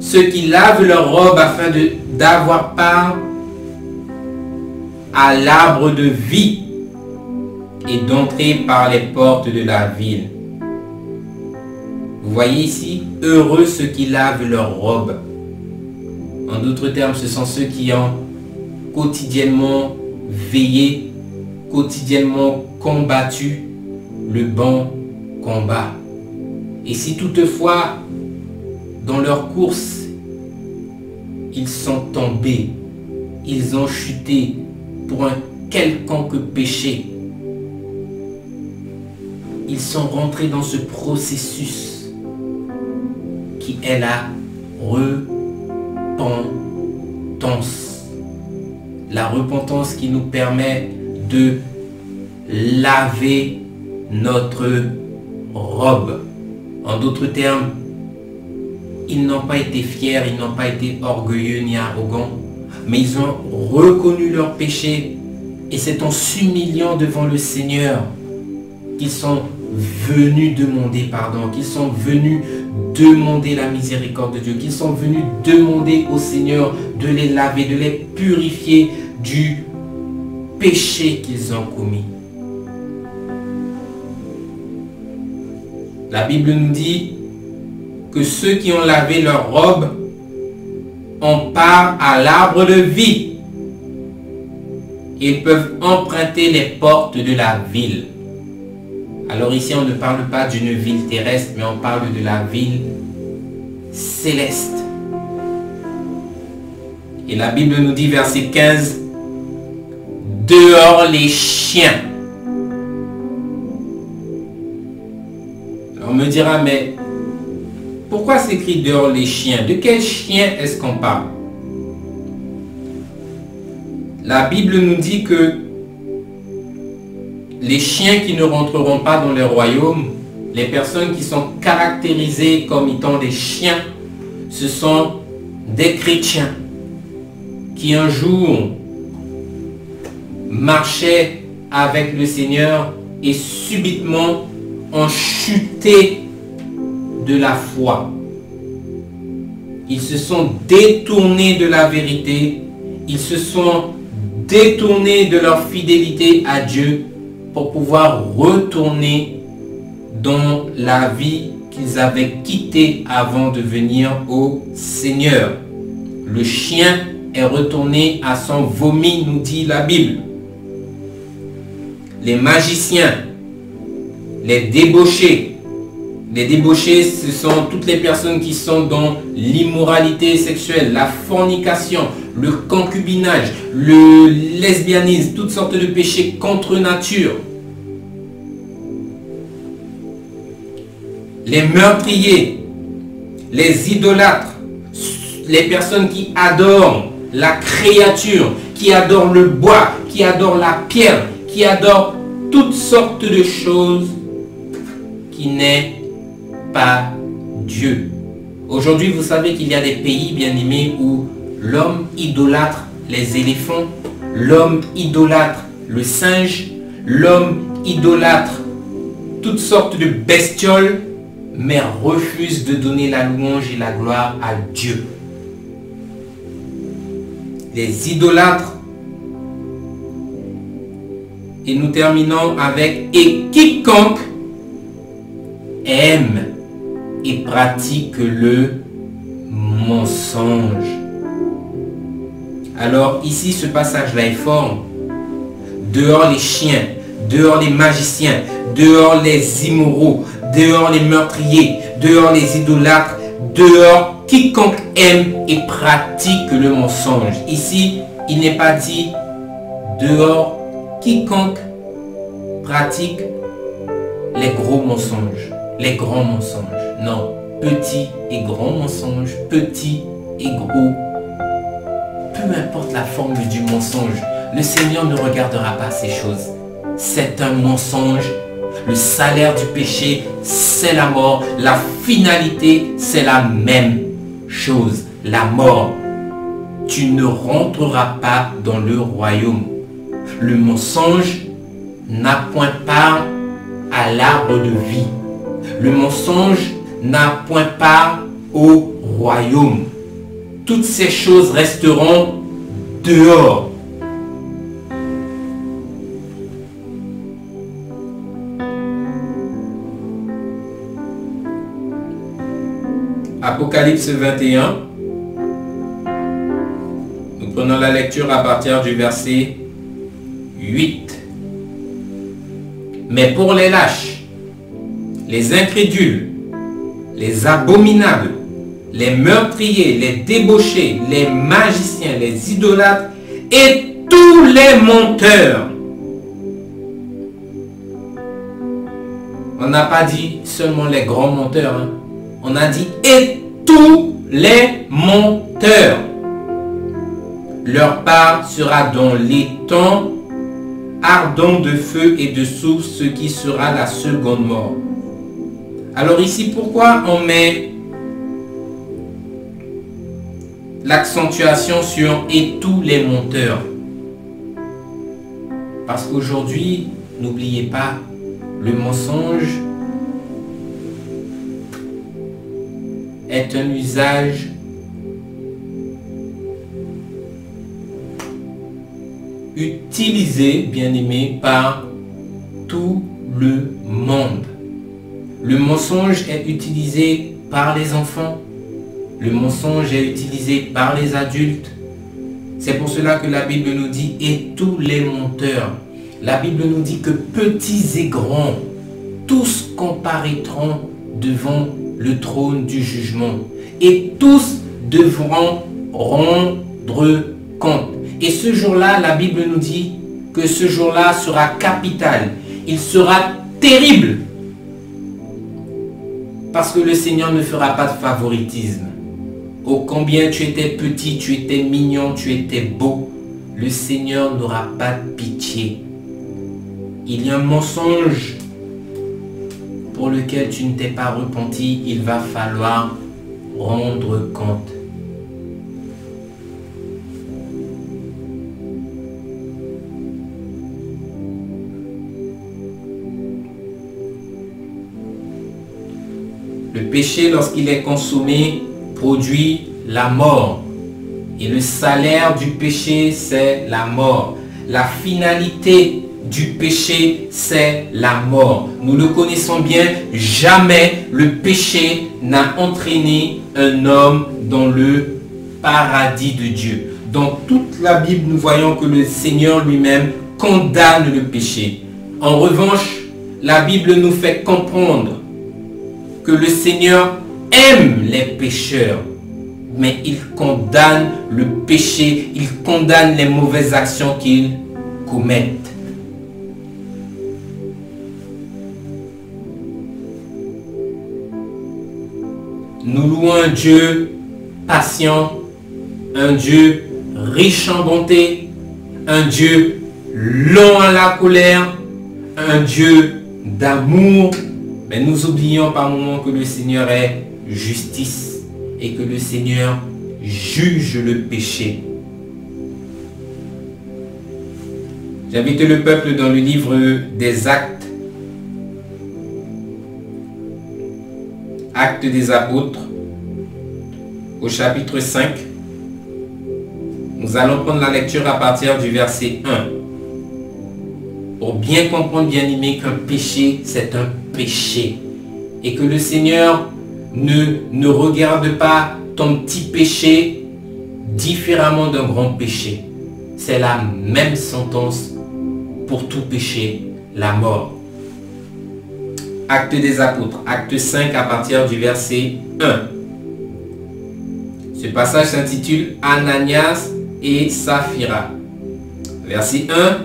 ceux qui lavent leurs robes afin d'avoir part à l'arbre de vie et d'entrer par les portes de la ville. Vous voyez ici, heureux ceux qui lavent leurs robes. En d'autres termes, ce sont ceux qui ont quotidiennement veillé, quotidiennement combattu le bon combat. Et si toutefois, dans leur course, ils sont tombés, ils ont chuté pour un quelconque péché, ils sont rentrés dans ce processus qui est la repentance. La repentance qui nous permet de laver notre robe. En d'autres termes, ils n'ont pas été fiers, ils n'ont pas été orgueilleux ni arrogants, mais ils ont reconnu leur péché. Et c'est en s'humiliant devant le Seigneur qu'ils sont venus demander pardon, qu'ils sont venus demander la miséricorde de Dieu, qu'ils sont venus demander au Seigneur de les laver, de les purifier du péché qu'ils ont commis. La Bible nous dit que ceux qui ont lavé leurs robes ont part à l'arbre de vie. Ils peuvent emprunter les portes de la ville. Alors ici, on ne parle pas d'une ville terrestre, mais on parle de la ville céleste. Et la Bible nous dit, verset 15, « Dehors les chiens ». On me dira, mais pourquoi s'écrit dehors les chiens? De quel chien est-ce qu'on parle? La Bible nous dit que les chiens qui ne rentreront pas dans le royaume, les personnes qui sont caractérisées comme étant des chiens, ce sont des chrétiens qui un jour marchaient avec le Seigneur et subitement ont chuté de la foi. Ils se sont détournés de la vérité, ils se sont détournés de leur fidélité à Dieu pour pouvoir retourner dans la vie qu'ils avaient quittée avant de venir au Seigneur. Le chien est retourné à son vomi, nous dit la Bible. Les magiciens, les débauchés, ce sont toutes les personnes qui sont dans l'immoralité sexuelle, la fornication, le concubinage, le lesbianisme, toutes sortes de péchés contre nature. Les meurtriers, les idolâtres, les personnes qui adorent la créature, qui adorent le bois, qui adorent la pierre, qui adorent toutes sortes de choses qui n'est pas Dieu. Aujourd'hui, vous savez qu'il y a des pays, bien-aimés, où l'homme idolâtre les éléphants, l'homme idolâtre le singe, l'homme idolâtre toutes sortes de bestioles, mais refuse de donner la louange et la gloire à Dieu. Les idolâtres. Et nous terminons avec « Et quiconque aime et pratique le mensonge. » Alors ici, ce passage-là est fort. Dehors les chiens, dehors les magiciens, dehors les immoraux, dehors les meurtriers, dehors les idolâtres, dehors quiconque aime et pratique le mensonge. Ici, il n'est pas dit dehors quiconque pratique les gros mensonges, les grands mensonges. Non, petits et grands mensonges, petits et gros. Peu importe la forme du mensonge, le Seigneur ne regardera pas ces choses. C'est un mensonge. Le salaire du péché, c'est la mort. La finalité, c'est la même chose, la mort. Tu ne rentreras pas dans le royaume. Le mensonge n'a point part à l'arbre de vie. Le mensonge n'a point part au royaume. Toutes ces choses resteront dehors. Apocalypse 21. Nous prenons la lecture à partir du verset 8. Mais pour les lâches, les incrédules, les abominables, les meurtriers, les débauchés, les magiciens, les idolâtres et tous les menteurs. On n'a pas dit seulement les grands menteurs. Hein. On a dit et tous les menteurs. Leur part sera dans l'étang ardent de feu et de soufre, ce qui sera la seconde mort. Alors ici, pourquoi on met l'accentuation sur « et tous les menteurs ». Parce qu'aujourd'hui, n'oubliez pas, le mensonge est un usage utilisé, bien aimé, par tout le monde. Le mensonge est utilisé par les enfants. Le mensonge est utilisé par les adultes. C'est pour cela que la Bible nous dit « et tous les menteurs ». La Bible nous dit que petits et grands, tous comparaîtront devant le trône du jugement. Et tous devront rendre compte. Et ce jour-là, la Bible nous dit que ce jour-là sera capital. Il sera terrible. Parce que le Seigneur ne fera pas de favoritisme. Ô combien tu étais petit, tu étais mignon, tu étais beau, le Seigneur n'aura pas de pitié. Il y a un mensonge pour lequel tu ne t'es pas repenti, il va falloir rendre compte. Le péché, lorsqu'il est consommé, produit la mort. Et le salaire du péché, c'est la mort. La finalité du péché, c'est la mort. Nous le connaissons bien, jamais le péché n'a entraîné un homme dans le paradis de Dieu. Dans toute la Bible, nous voyons que le Seigneur lui-même condamne le péché. En revanche, la Bible nous fait comprendre que le Seigneur aime les pécheurs, mais il condamne le péché, il condamne les mauvaises actions qu'ils commettent. Nous louons un Dieu patient, un Dieu riche en bonté, un Dieu lent à la colère, un Dieu d'amour. Mais nous oublions par moments que le Seigneur est justice et que le Seigneur juge le péché. J'invite le peuple dans le livre des Actes, Actes des Apôtres, au chapitre 5. Nous allons prendre la lecture à partir du verset 1. Pour bien comprendre, bien aimé, qu'un péché, c'est un péché. Et que le Seigneur ne regarde pas ton petit péché différemment d'un grand péché. C'est la même sentence pour tout péché, la mort. Actes des Apôtres, acte 5 à partir du verset 1. Ce passage s'intitule Ananias et Saphira. Verset 1.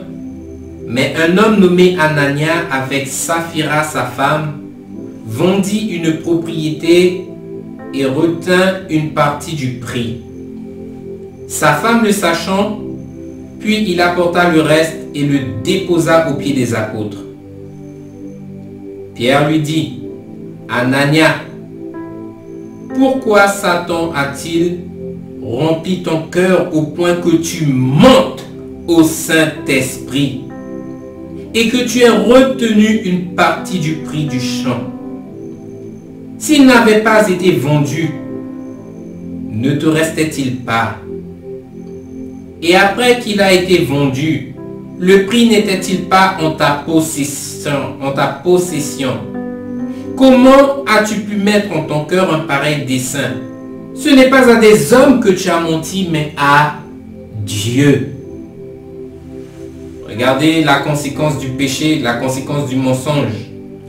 Mais un homme nommé Ananias avec Saphira sa femme vendit une propriété et retint une partie du prix. Sa femme le sachant, puis il apporta le reste et le déposa aux pieds des apôtres. Pierre lui dit, Ananias, pourquoi Satan a-t-il rempli ton cœur au point que tu mentes au Saint-Esprit et que tu aies retenu une partie du prix du champ? S'il n'avait pas été vendu, ne te restait-il pas? Et après qu'il a été vendu, le prix n'était-il pas en ta possession? Comment as-tu pu mettre en ton cœur un pareil dessein? Ce n'est pas à des hommes que tu as menti, mais à Dieu. Regardez la conséquence du péché, la conséquence du mensonge.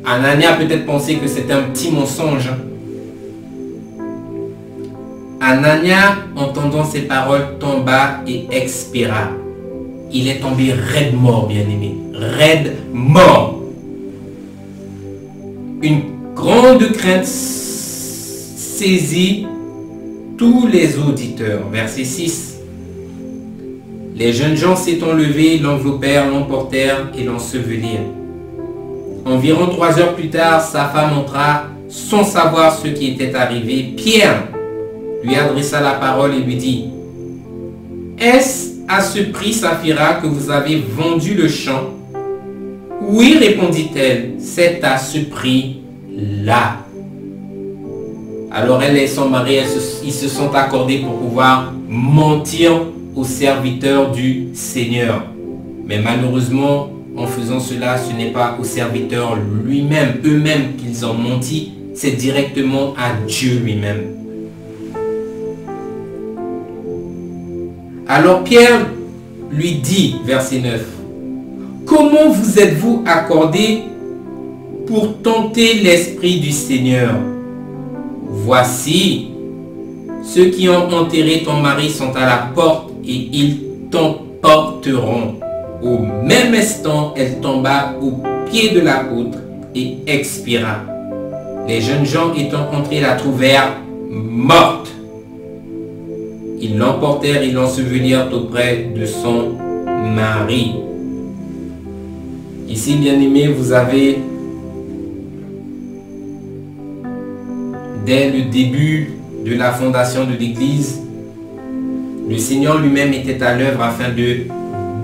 Ananias a peut-être pensé que c'était un petit mensonge. Ananias, entendant ces paroles, tomba et expira. Il est tombé raide mort, bien-aimé. Raide mort. Une grande crainte saisit tous les auditeurs. Verset 6. Les jeunes gens s'étant levés, l'enveloppèrent, l'emportèrent et l'ensevelirent. Environ 3 heures plus tard, sa femme entra sans savoir ce qui était arrivé. Pierre lui adressa la parole et lui dit: Est-ce à ce prix, Saphira, que vous avez vendu le champ? Oui, répondit-elle, c'est à ce prix-là. Alors elle et son mari, ils se sont accordés pour pouvoir mentir aux serviteurs du Seigneur. Mais malheureusement, en faisant cela, ce n'est pas aux serviteurs eux-mêmes qu'ils ont menti, c'est directement à Dieu lui-même. Alors Pierre lui dit, verset 9, comment vous êtes-vous accordés pour tenter l'Esprit du Seigneur? Voici, ceux qui ont enterré ton mari sont à la porte et ils t'emporteront. Au même instant, elle tomba au pied de l'apôtre et expira. Les jeunes gens étant entrés la trouvèrent morte. Ils l'emportèrent et l'ensevelirent auprès de son mari. Ici, bien-aimés, vous avez, dès le début de la fondation de l'Église, le Seigneur lui-même était à l'œuvre afin de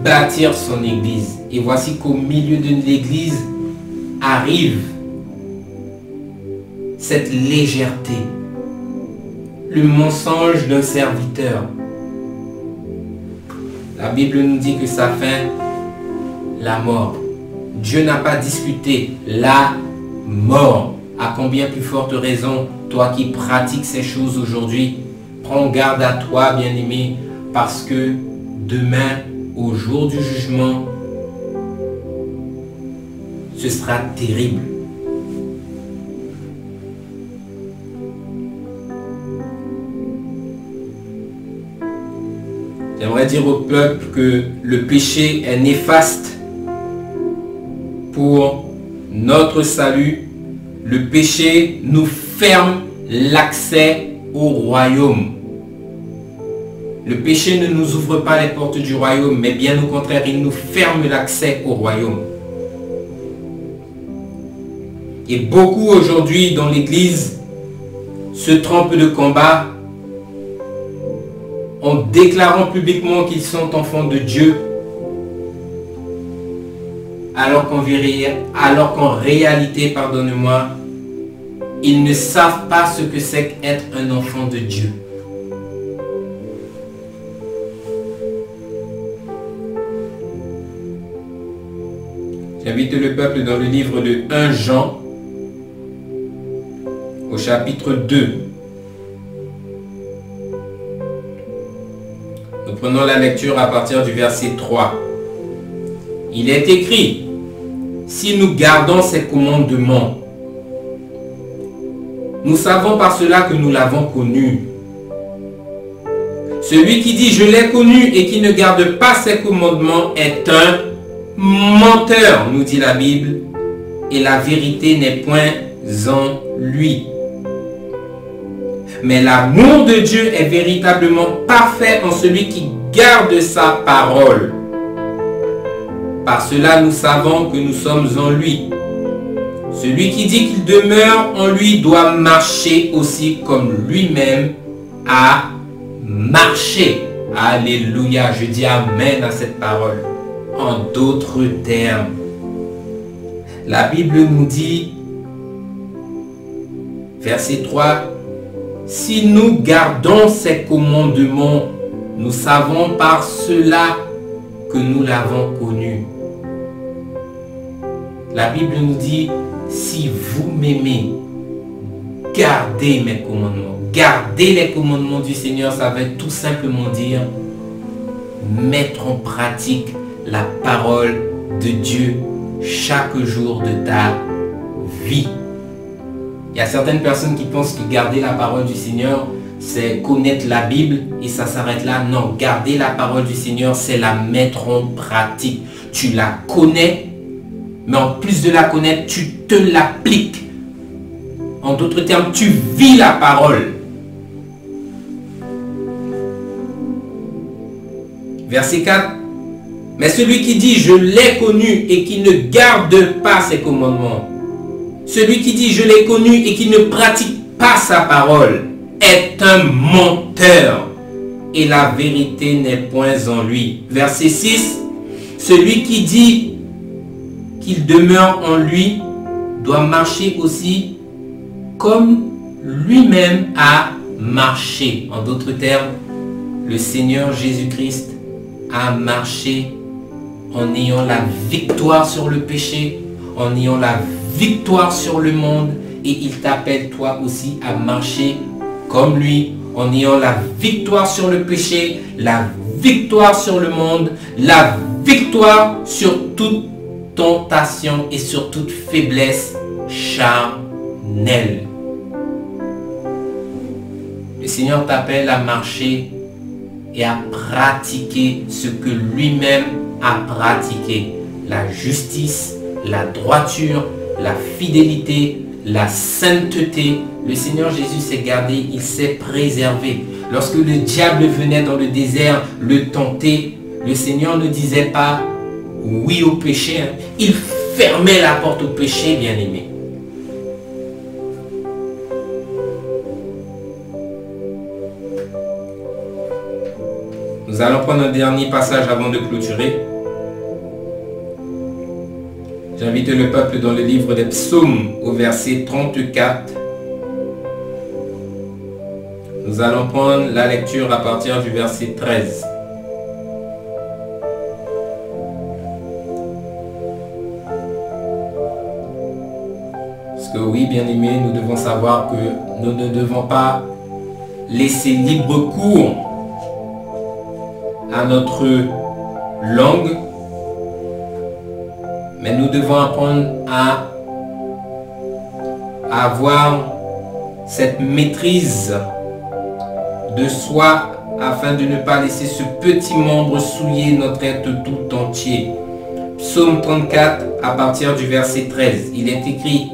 bâtir son Église. Et voici qu'au milieu de l'Église arrive cette légèreté, le mensonge d'un serviteur. La Bible nous dit que sa fin, la mort. Dieu n'a pas discuté la mort. À combien plus forte raison, toi qui pratiques ces choses aujourd'hui, prends garde à toi, bien-aimé, parce que demain, au jour du jugement, ce sera terrible. J'aimerais dire au peuple que le péché est néfaste pour notre salut. Le péché nous ferme l'accès au royaume. Le péché ne nous ouvre pas les portes du royaume, mais bien au contraire, il nous ferme l'accès au royaume. Et beaucoup aujourd'hui dans l'Église se trompent de combat en déclarant publiquement qu'ils sont enfants de Dieu, alors qu'en réalité, pardonnez-moi, ils ne savent pas ce que c'est qu'être un enfant de Dieu. J'invite le peuple dans le livre de 1 Jean, au chapitre 2. Nous prenons la lecture à partir du verset 3. Il est écrit: si nous gardons ses commandements, nous savons par cela que nous l'avons connu. Celui qui dit je l'ai connu et qui ne garde pas ses commandements est un menteur, nous dit la Bible, et la vérité n'est point en lui. Mais l'amour de Dieu est véritablement parfait en celui qui garde sa parole. Par cela, nous savons que nous sommes en lui. Celui qui dit qu'il demeure en lui doit marcher aussi comme lui-même a marché. Alléluia, je dis amen à cette parole. En d'autres termes, la Bible nous dit, verset 3, si nous gardons ses commandements, nous savons par cela que nous l'avons connu. La Bible nous dit, si vous m'aimez, gardez mes commandements. Garder les commandements du Seigneur, ça veut tout simplement dire mettre en pratique la parole de Dieu chaque jour de ta vie. Il y a certaines personnes qui pensent que garder la parole du Seigneur, c'est connaître la Bible et ça s'arrête là. Non, garder la parole du Seigneur, c'est la mettre en pratique. Tu la connais, mais en plus de la connaître, tu te l'appliques. En d'autres termes, tu vis la parole. Verset 4. Mais celui qui dit je l'ai connu et qui ne garde pas ses commandements, celui qui dit je l'ai connu et qui ne pratique pas sa parole, est un menteur et la vérité n'est point en lui. Verset 6, celui qui dit qu'il demeure en lui doit marcher aussi comme lui-même a marché. En d'autres termes, le Seigneur Jésus-Christ a marché en ayant la victoire sur le péché, en ayant la victoire sur le monde, et il t'appelle toi aussi à marcher comme lui, en ayant la victoire sur le péché, la victoire sur le monde, la victoire sur toute tentation et sur toute faiblesse charnelle. Le Seigneur t'appelle à marcher et à pratiquer ce que lui-même a pratiqué. La justice, la droiture, la fidélité, la sainteté. Le Seigneur Jésus s'est gardé, il s'est préservé. Lorsque le diable venait dans le désert le tenter, le Seigneur ne disait pas oui au péché. Il fermait la porte au péché, bien-aimé. Nous allons prendre un dernier passage avant de clôturer. J'invite le peuple dans le livre des Psaumes au verset 34. Nous allons prendre la lecture à partir du verset 13. Parce que oui, bien-aimés, nous devons savoir que nous ne devons pas laisser libre cours à notre langue, mais nous devons apprendre à avoir cette maîtrise de soi afin de ne pas laisser ce petit membre souiller notre être tout entier. Psaume 34 à partir du verset 13, il est écrit: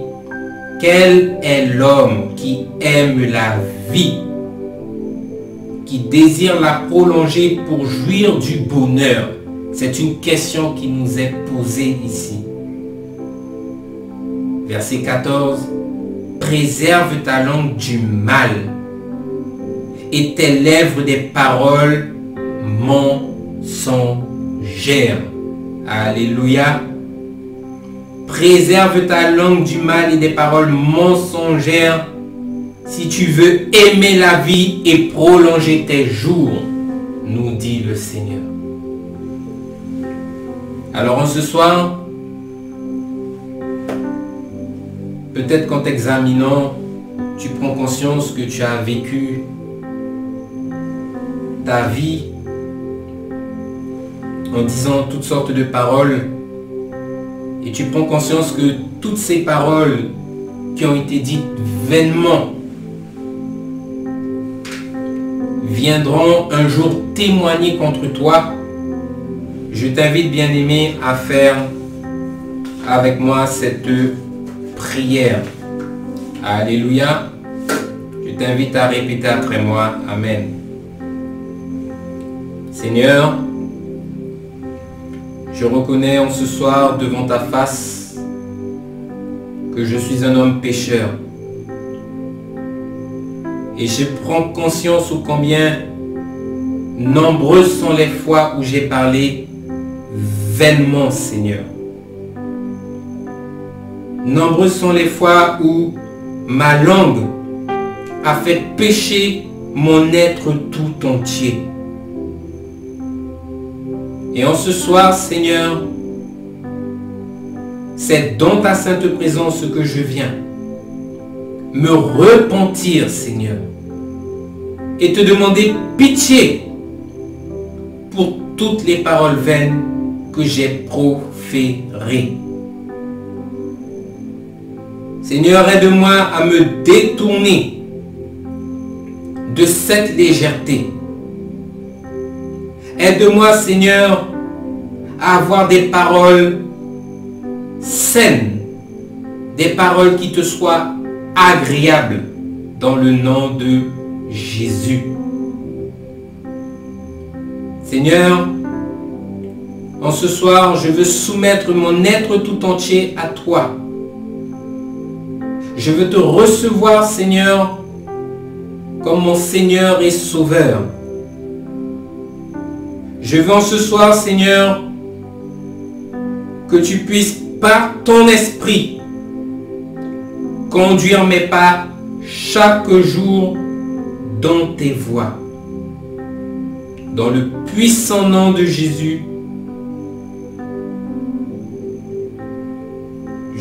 quel est l'homme qui aime la vie, qui désire la prolonger pour jouir du bonheur? C'est une question qui nous est posée ici. Verset 14. Préserve ta langue du mal et tes lèvres des paroles mensongères. Alléluia. Préserve ta langue du mal et des paroles mensongères si tu veux aimer la vie et prolonger tes jours, nous dit le Seigneur. Alors en ce soir, peut-être qu'en t'examinant, tu prends conscience que tu as vécu ta vie en disant toutes sortes de paroles et tu prends conscience que toutes ces paroles qui ont été dites vainement viendront un jour témoigner contre toi. Je t'invite, bien-aimé, à faire avec moi cette prière. Alléluia. Je t'invite à répéter après moi. Amen. Seigneur, je reconnais en ce soir devant ta face que je suis un homme pécheur. Et je prends conscience ô combien nombreuses sont les fois où j'ai parlé vainement, Seigneur. Nombreuses sont les fois où ma langue a fait pécher mon être tout entier. Et en ce soir, Seigneur, c'est dans ta sainte présence que je viens me repentir, Seigneur, et te demander pitié pour toutes les paroles vaines que j'ai proférées. Seigneur, aide-moi à me détourner de cette légèreté. Aide-moi, Seigneur, à avoir des paroles saines, des paroles qui te soient agréables dans le nom de Jésus. Seigneur, en ce soir, je veux soumettre mon être tout entier à toi. Je veux te recevoir, Seigneur, comme mon Seigneur et Sauveur. Je veux en ce soir, Seigneur, que tu puisses, par ton esprit, conduire mes pas chaque jour dans tes voies. Dans le puissant nom de Jésus,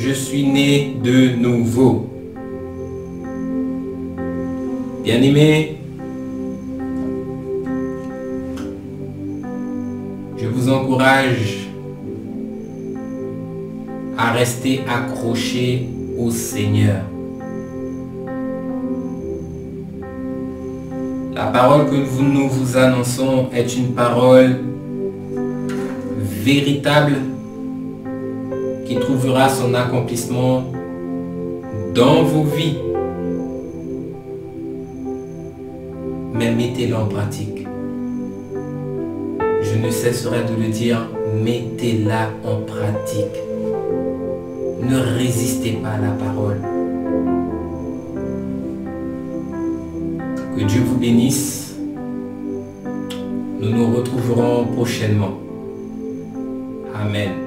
je suis né de nouveau. Bien-aimés, je vous encourage à rester accrochés au Seigneur. La parole que nous vous annonçons est une parole véritable qui trouvera son accomplissement dans vos vies. Mais mettez-le en pratique. Je ne cesserai de le dire, mettez-la en pratique. Ne résistez pas à la parole. Que Dieu vous bénisse. Nous nous retrouverons prochainement. Amen.